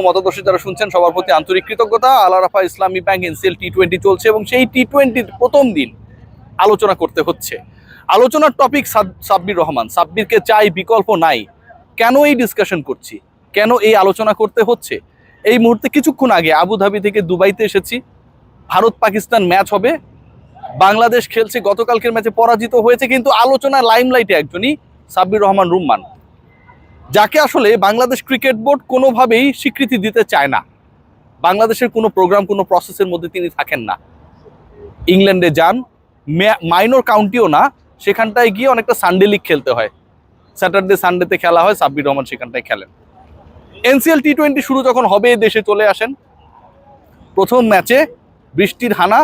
মতাদর্শী যারা শুনছেন সবার প্রতি আন্তরিক কৃতজ্ঞতা। আল আরাফা ইসলামী ব্যাংক এনসিএল টি-20 চলছে এবং সেই টি-20 প্রথম দিন আলোচনা করতে হচ্ছে। আলোচনার টপিক সাব্বির রহমান। সাব্বিরকে চাই, বিকল্প নাই। কেন এই ডিসকাশন করছি, কেন এই আলোচনা করতে হচ্ছে? এই মুহূর্তে কিছুক্ষণ আগে আবুধাবি থেকে দুবাইতে এসেছি। ভারত পাকিস্তান ম্যাচ হবে, বাংলাদেশ খেলছে, গতকালকের ম্যাচে পরাজিত হয়েছে, কিন্তু আলোচনার লাইমলাইটে একজনই সাব্বির রহমান রুম্মান, যাকে আসলে বাংলাদেশ ক্রিকেট বোর্ড কোনোভাবেই স্বীকৃতি দিতে চায় না। বাংলাদেশের কোনো প্রোগ্রাম, কোনো প্রসেসের মধ্যে তিনি থাকেন না। ইংল্যান্ডে যান, মাইনর কাউন্টিও না, সেখানটায় গিয়ে অনেকটা সানডে লিগ খেলতে হয়, স্যাটারডে সানডেতে খেলা হয়, সাব্বির রহমান সেখানটায় খেলেন। এনসিএল টি-20 শুরু যখন হবে দেশে চলে আসেন। প্রথম ম্যাচে বৃষ্টির হানা,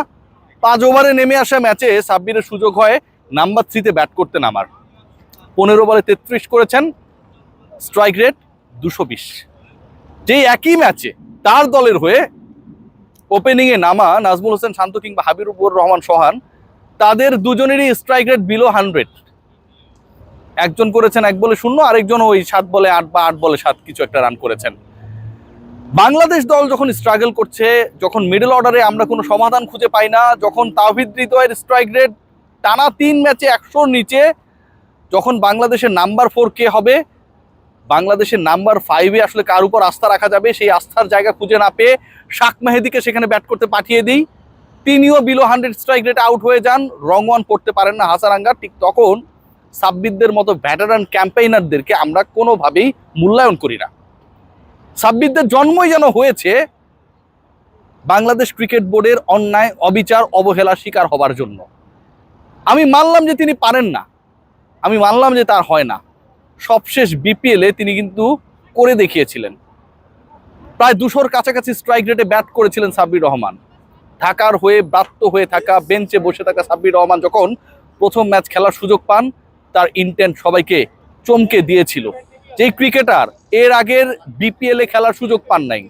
5 ওভারে নেমে আসা ম্যাচে সাব্বিরের সুযোগ হয় নাম্বার 3-তে ব্যাট করতে নামার। 15 বলে 33 করেছেন, স্ট্রাইক রেট 220। যেই একই ম্যাচে তার দলের হয়ে ওপেনিংয়ে নামা নাজমুল হোসেন শান্ত কিংবা হাবিবুর রহমান সোহান, তাদের দুজনেরই স্ট্রাইক রেট বিলো 100। একজন করেছেন 1 বলে 0, আরেকজন ওই 7 বলে 8 বা 8 বলে 7 কিছু একটা রান করেছেন। বাংলাদেশ দল যখন স্ট্রাগল করছে, যখন মিডল অর্ডারে আমরা কোনো সমাধান খুঁজে পাই না, যখন তাওহিদ হৃদয়ের স্ট্রাইক রেট টানা 3 ম্যাচে 100-র নিচে, যখন বাংলাদেশের নাম্বার 4 কে হবে, বাংলাদেশের নাম্বার 5-এ আসলে কার উপর আস্থা রাখা যাবে, সেই আস্থার জায়গা খুঁজে না পেয়ে শাক মেহেদিকে সেখানে ব্যাট করতে পাঠিয়ে দিই। তিনিও বিলো 100 স্ট্রাইক রেটে আউট হয়ে যান, রং ওয়ান করতে পারেন না হাসারাঙ্গা। ঠিক তখন সাব্বিরদের মতো ভ্যাটারান ক্যাম্পেইনারদেরকে আমরা কোনোভাবেই মূল্যায়ন করি না। সাব্বিরদের জন্মই যেন হয়েছে বাংলাদেশ ক্রিকেট বোর্ডের অন্যায়, অবিচার, অবহেলার শিকার হবার জন্য। আমি মানলাম যে তিনি পারেন না, আমি মানলাম যে তার হয় না। সবশেষ বিপিএলে তিনি কিন্তু করে দেখিয়েছিলেন। প্রায় 200-র কাছাকাছি স্ট্রাইক রেটে ব্যাট করেছিলেন সাব্বির রহমান। ঢাকার হয়ে ব্রাত্য হয়ে থাকা, বেঞ্চে বসে থাকা সাব্বির রহমান যখন প্রথম ম্যাচ খেলার সুযোগ পান, তার ইন্টেন্ট সবাইকে চমকে দিয়েছিল। যেই ক্রিকেটার এর আগের বিপিএলে খেলার সুযোগ পান নাই,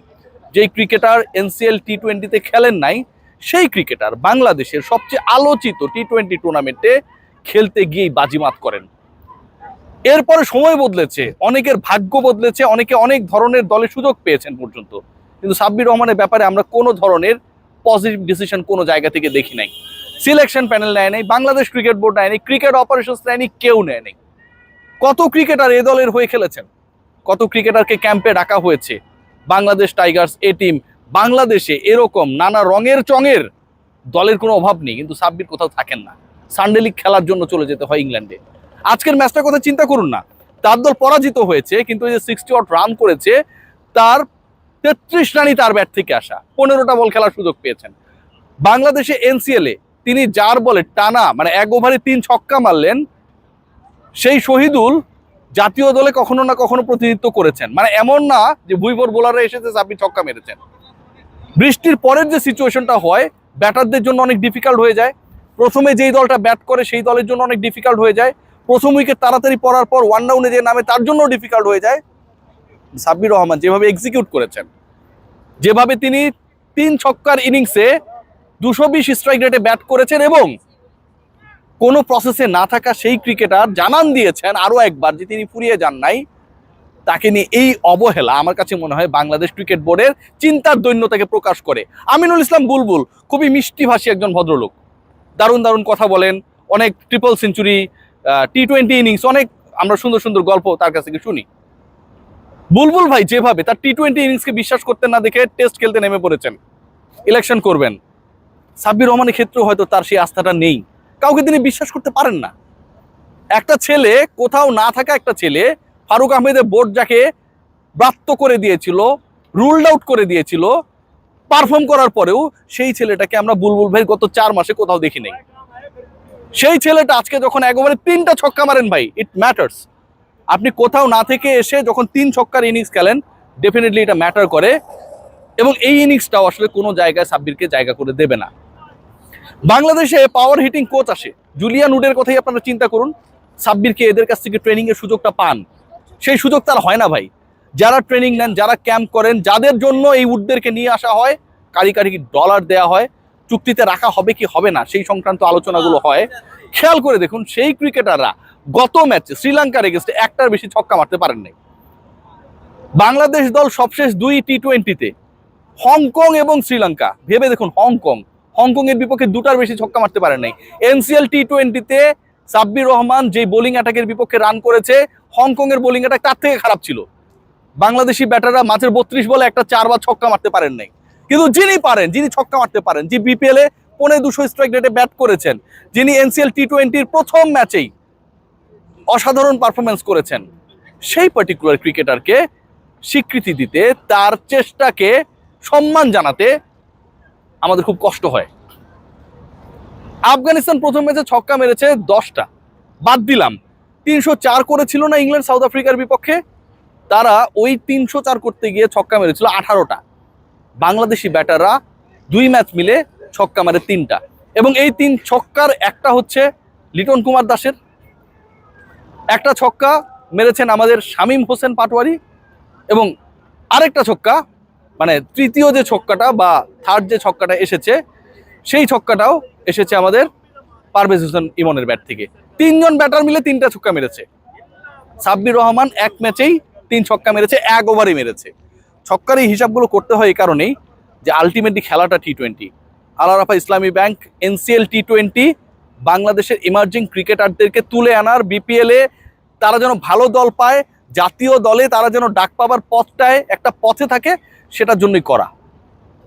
যেই ক্রিকেটার এনসিএল টি-20-তে খেলেন নাই, সেই ক্রিকেটার বাংলাদেশের সবচেয়ে আলোচিত টি-20 টুর্নামেন্টে খেলতে গিয়েই বাজিমাত করেন। এরপরে সময় বদলেছে, অনেকের ভাগ্য বদলেছে, অনেকে অনেক ধরনের দলে সুযোগ পেয়েছেন পর্যন্ত, কিন্তু সাব্বির রহমানের ব্যাপারে আমরা কোনো ধরনের পজিটিভ ডিসিশন কোনো জায়গা থেকে দেখি নাই। সিলেকশন প্যানেল নেয় নাই, বাংলাদেশ ক্রিকেট বোর্ড নেয় নাই, ক্রিকেট অপারেশনস নেয়নি, কেউ নেয় নাই। কত ক্রিকেটার এ দলের হয়ে খেলেছেন, কত ক্রিকেটারকে ক্যাম্পে ডাকা হয়েছে। বাংলাদেশ টাইগার্স, এ টিম, বাংলাদেশে এরকম নানা রঙের চঙের দলের কোনো অভাব নেই, কিন্তু সাব্বির কোথাও থাকেন না। সানডে লিগ খেলার জন্য চলে যেতে হয় ইংল্যান্ডে। আজকের ম্যাচটার কথা চিন্তা করুন না, তার দল পরাজিত হয়েছে, কিন্তু এই যে 60 রান করেছে, তার 33 রানই তার ব্যাট থেকে আসা। 15টা বল খেলার সুযোগ পেয়েছেন। বাংলাদেশে এনসিএলে তিনি যার বলে টানা 1 ওভারে 3 ছক্কা মারলেন, সেই শহীদুল জাতীয় দলে কখনো না কখনো প্রতিনিধিত্ব করেছেন। এমন না যে ভুইভর বোলাররা এসেছে সাব্বির ছক্কা মেরেছেন। বৃষ্টির পরের যে সিচুয়েশনটা হয়, ব্যাটারদের জন্য অনেক ডিফিকাল্ট হয়ে যায়। প্রথমে যেই দলটা ব্যাট করে সেই দলের জন্য অনেক ডিফিকাল্ট হয়ে যায়। প্রথম উইকেট তাড়াতাড়ি পড়ার পর ওয়ান ডাউনে যে নামে তার জন্য ডিফিকাল্ট হয়ে যায়। সাব্বির রহমান যেভাবে এক্সিকিউট করেছেন, যেভাবে তিনি 3 ছক্কার ইনিংসে 220 স্ট্রাইক রেটে ব্যাট করেছেন এবং কোনো প্রসেসে না থাকা সেই ক্রিকেটার জানান দিয়েছেন আরো একবার যে তিনি ফুরিয়ে যান নাই, তাকে নিয়ে এই অবহেলা আমার কাছে মনে হয় বাংলাদেশ ক্রিকেট বোর্ডের চিন্তার দৈন্যতাকে প্রকাশ করে। আমিনুল ইসলাম বুলবুল খুবই মিষ্টিভাষী একজন ভদ্রলোক, দারুণ দারুণ কথা বলেন, অনেক ট্রিপল সেঞ্চুরি, টি-20 ইনিংস, অনেক আমরা সুন্দর সুন্দর গল্প তার কাছ থেকে শুনি। বুলবুল ভাই যেভাবে তার টি-20 ইনিংসকে বিশ্বাস করতে না দেখে টেস্ট খেলতে নেমে পড়েছেন, ইলেকশন করবেন। সাব্বির রহমানের ক্ষেত্রেও হয়তো তার সেই আস্থাটা নেই, কাউকে তিনি বিশ্বাস করতে পারেন না। একটা ছেলে, কোথাও না থাকা একটা ছেলে, ফারুক আহমেদের বোর্ড যাকে ব্রাত্য করে দিয়েছিল, রুলড আউট করে দিয়েছিল, পারফর্ম করার পরেও সেই ছেলেটাকে আমরা বুলবুল ভাই গত 4 মাসে কোথাও দেখি নাই। সেই ছেলেটা আজকে যখন 1 ওভারে 3টা ছক্কা মারেন ভাই, ইট ম্যাটার্স। আপনি কোথাও না থেকে এসে যখন 3 ছক্কার ইনিংস খেলেন, ডেফিনেটলি এটা ম্যাটার করে, এবং এই ইনিংসটাও আসলে কোনো জায়গায় সাব্বিরকে জায়গা করে দেবে না। বাংলাদেশে পাওয়ার হিটিং কোচ আসে, জুলিয়ান উডের কথাই আপনারা চিন্তা করুন। সাব্বিরকে এদের কাছ থেকে ট্রেনিং এর সুযোগটা পান, সেই সুযোগ তার হয় না ভাই। যারা ট্রেনিং নেন, যারা ক্যাম্প করেন, যাদের জন্য এই উডদেরকে নিয়ে আসা হয়, কারি কারি ডলার দেওয়া হয়, চুক্তিতে রাখা হবে কি হবে না সেই সংক্রান্ত আলোচনাগুলো হয়। খেয়াল করে দেখুন, সেই ক্রিকেটাররা গত ম্যাচে শ্রীলঙ্কার এগেইনস্টে একটার বেশি ছক্কা মারতে পারেন নাই। বাংলাদেশ দল সবশেষ 2 টি-20-তে হংকং এবং শ্রীলঙ্কা, ভেবে দেখুন, হংকং এর বিপক্ষে 2টার বেশি ছক্কা মারতে পারেন নাই। এনসিএল টি-20-তে সাব্বির রহমান যে বোলিং অ্যাটাকের বিপক্ষে রান করেছে, হংকং এর বোলিং অ্যাটাক তার থেকে খারাপ ছিল। বাংলাদেশি ব্যাটাররা মাঝের 32 বলে একটা 4 বা ছক্কা মারতে পারেন নাই। কিন্তু যিনি ছক্কা মারতে পারেন, যিনি বিপিএল এ 250 স্ট্রাইক রেটে ব্যাট করেছেন, যিনি এনসিএল টি-20-র প্রথম ম্যাচেই অসাধারণ পারফরমেন্স করেছেন, সেই পার্টিকুলার ক্রিকেটারকে স্বীকৃতি দিতে, তার চেষ্টাকে সম্মান জানাতে আমাদের খুব কষ্ট হয়। আফগানিস্তান প্রথম ম্যাচে ছক্কা মেরেছে 10টা, বাদ দিলাম 304 করেছিল না ইংল্যান্ড সাউথ আফ্রিকার বিপক্ষে, তারা ওই 304 করতে গিয়ে ছক্কা মেরেছিল 18টা। বাংলাদেশি ব্যাটাররা 2 ম্যাচ মিলে ছক্কা মারে 3টা, এবং এই 3 ছক্কার একটা হচ্ছে লিটন কুমার দাসের, একটা ছক্কা মেরেছেন আমাদের শামীম হোসেন পাটোয়ারি, এবং আরেকটা ছক্কা, মানে তৃতীয় যে ছক্কাটা বা থার্ড যে ছক্কাটা এসেছে, সেই ছক্কাটাও এসেছে আমাদের পারভেজ হোসেন ইমনের ব্যাট থেকে। 3 জন ব্যাটার মিলে 3টা ছক্কা মেরেছে। সাব্বির রহমান এক ম্যাচেই 3 ছক্কা মেরেছে, 1 ওভারে মেরেছে। ছক্কার এই হিসাবগুলো করতে হয় এই কারণেই যে আলটিমেটলি খেলাটা টি-20। আল আরাফাহ ইসলামী ব্যাংক এনসিএল টি-20 বাংলাদেশের ইমার্জিং ক্রিকেটারদেরকে তুলে আনার, বিপিএল এ তারা যেন ভালো দল পায়, জাতীয় দলে তারা যেন ডাক পাবার পথটায় একটা পথে থাকে, সেটার জন্যই করা।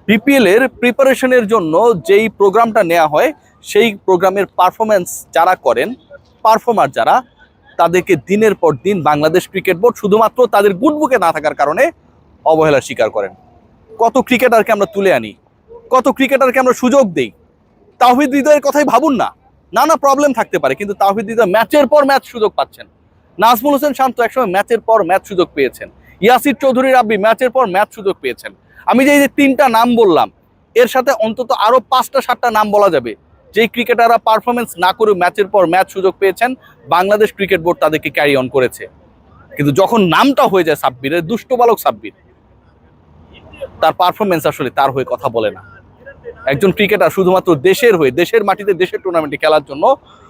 বিপিএল এর প্রিপারেশনের জন্য যেই প্রোগ্রামটা নেওয়া হয়, সেই প্রোগ্রামের পারফরমেন্স যারা করেন, পারফর্মার যারা, তাদেরকে দিনের পর দিন বাংলাদেশ ক্রিকেট বোর্ড শুধুমাত্র তাদের গুডবুকে না থাকার কারণে অবহেলার স্বীকার করেন। কত ক্রিকেটারকে আমরা তুলে আনি, কত ক্রিকেটারকে আমরা সুযোগ দেই। তাওহিদ হৃদয়ের কথাই ভাবুন না, নানা প্রবলেম থাকতে পারে, কিন্তু তাওহিদ হৃদয় ম্যাচের পর ম্যাচ সুযোগ পাচ্ছেন। নাজমুল হোসেন শান্ত একসময় ম্যাচের পর ম্যাচ সুযোগ পেয়েছেন। ইয়াসির চৌধুরী রাব্বি ম্যাচের পর ম্যাচ সুযোগ পেয়েছেন। আমি যে 3টা নাম বললাম, এর সাথে অন্তত আরো 5টা-7টা নাম বলা যাবে, যেই ক্রিকেটাররা পারফরমেন্স না করে ম্যাচের পর ম্যাচ সুযোগ পেয়েছেন, বাংলাদেশ ক্রিকেট বোর্ড তাদেরকে ক্যারি অন করেছে। কিন্তু যখন নামটা হয়ে যায় সাব্বিরের, দুষ্ট বালক সাব্বির, তার পারফরমেন্স আসলে তার হয়ে কথা বলে না। একজন ক্রিকেটার শুধুমাত্র দেশের হয়ে, দেশের মাটিতে, দেশের টুর্নামেন্টে খেলার জন্য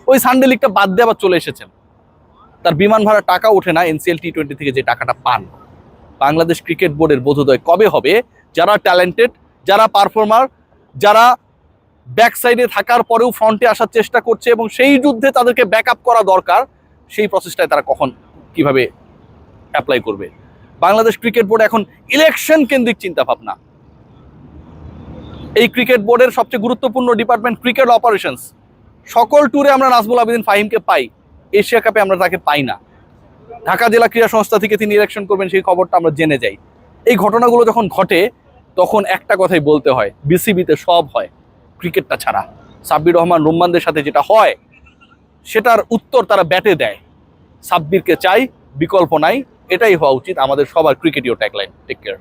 ওই সানডে লিগটা বাদ দিয়ে আবার চলে এসেছেন। তার বিমান ভাড়া টাকা ওঠে না এনসিএল টি-20 থেকে যে টাকাটা পান। বাংলাদেশ ক্রিকেট বোর্ডের বোধোদয় কবে হবে, যারা ট্যালেন্টেড, যারা পারফর্মার, যারা ব্যাক সাইডে থাকার পরেও ফ্রন্টে আসার চেষ্টা করছে এবং সেই যুদ্ধে তাদেরকে ব্যাকআপ করা দরকার, সেই প্রসেসটায় তারা কখন কিভাবে অ্যাপ্লাই করবে? বাংলাদেশ ক্রিকেট বোর্ড এখন ইলেকশন কেন্দ্রিক চিন্তা ভাবনা। এই ক্রিকেট বোর্ডের সবচেয়ে গুরুত্বপূর্ণ ডিপার্টমেন্ট ক্রিকেট অপারেশনস, সকল ট্যুরে আমরা নাজমুল আবেদিন ফাহিমকে পাই, এশিয়া কাপে আমরা তাকে পাই না। ঢাকা জেলা ক্রীড়া সংস্থা থেকে তিনি ইলেকশন করবেন, সেই খবরটা আমরা জেনে যাই। এই ঘটনাগুলো যখন ঘটে, তখন একটা কথাই বলতে হয়, বিসিবিতে সব হয়, ক্রিকেটটা ছাড়া। সাব্বির রহমান রুম্মানদের সাথে যেটা হয়, সেটার উত্তর তারা ব্যাটে দেয়। সাব্বিরকে চাই, বিকল্প নাই, এটাই হওয়া উচিত আমাদের সবার ক্রিকেটীয় ট্যাগলাইন। Take care.